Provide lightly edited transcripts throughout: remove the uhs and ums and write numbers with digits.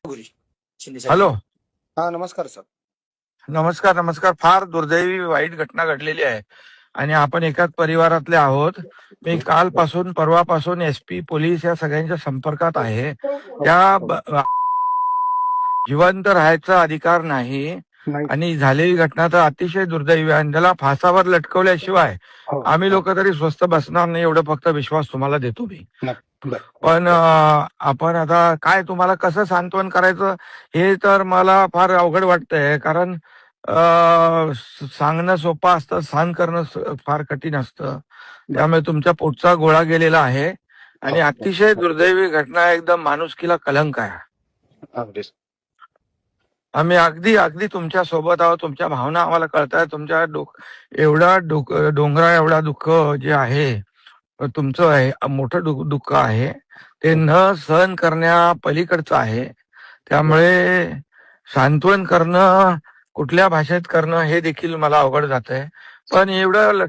गुरुजी शिंदे साहेब. हॅलो, हा नमस्कार सर. नमस्कार नमस्कार. फार दुर्दैवी वाईट घटना घडलेली आहे आणि आपण एकाच परिवारातले आहोत. मी कालपासून परवापासून एसपी पोलीस या सगळ्यांच्या संपर्कात आहे. जिवंत राहायचा अधिकार नाही नाही. आणि झालेली घटना तर अतिशय दुर्दैवी आहे आणि त्याला फासावर लटकवल्याशिवाय हो. आम्ही लोक तरी स्वस्थ बसणार नाही, एवढं फक्त विश्वास तुम्हाला देतो मी. बरं. पण आपण आता काय तुम्हाला कसं सांत्वन करायचं हे तर मला फार अवघड वाटतंय, कारण सांगणं सोपं असतं, सहन करणं फार कठीण असतं. त्यामुळे तुमच्या पोटचा गोळा गेलेला आहे आणि अतिशय दुर्दैवी घटना आहे, एकदम माणुसकीला कलंक आहे. अगदीच. आम्ही अगदी अगदी तुमच्या सोबत आहोत. तुमच्या भावना आम्हाला कळताय. तुमच्या एवढा डोंगरा एवढा दुःख जे आहे तुमचं आहे, मोठं दुःख आहे, ते न सहन करण्या पलीकडचं आहे. त्यामुळे सांत्वन करणं कुठल्या भाषेत करणं हे देखील मला अवघड जात आहे. पण एवढं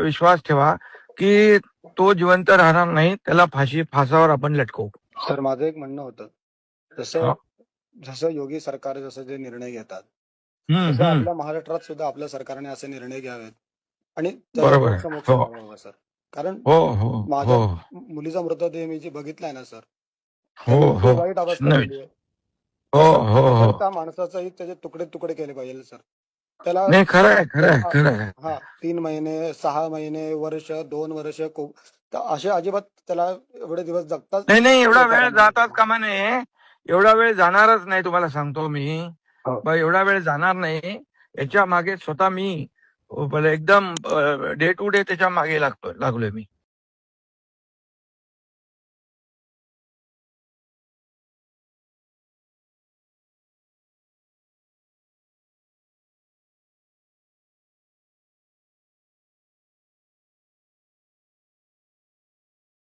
विश्वास ठेवा की तो जिवंत राहणार नाही, त्याला फासावर आपण लटकवू. सर माझं एक म्हणणं होतं, जसं योगी सरकार जसं जे निर्णय घेतात तसं आपल्या महाराष्ट्रात सुद्धा आपल्या सरकारने असे निर्णय घ्यावेत आणि बरोबर. समक्ष मागावं सर. कारण माझ्या मुलीचा मृतदेह मी जे बघितलाय ना सर, वाईट अवस्था झाली आहे. त्या माणसाचाही त्याचे तुकडे तुकडे केले पाहिजे सर. त्याला खरंय. 3 महिने 6 महिने वर्ष 2 वर्ष असे अजिबात त्याला एवढे दिवस जगतात नाही, एवढा वेळ जातात कामा नये. एवढा वेळ जाणारच नाही, तुम्हाला सांगतो मी. एवढा वेळ जाणार नाही. याच्या मागे स्वतः मी एकदम डे टू डे त्याच्या मागे लागलोय मी.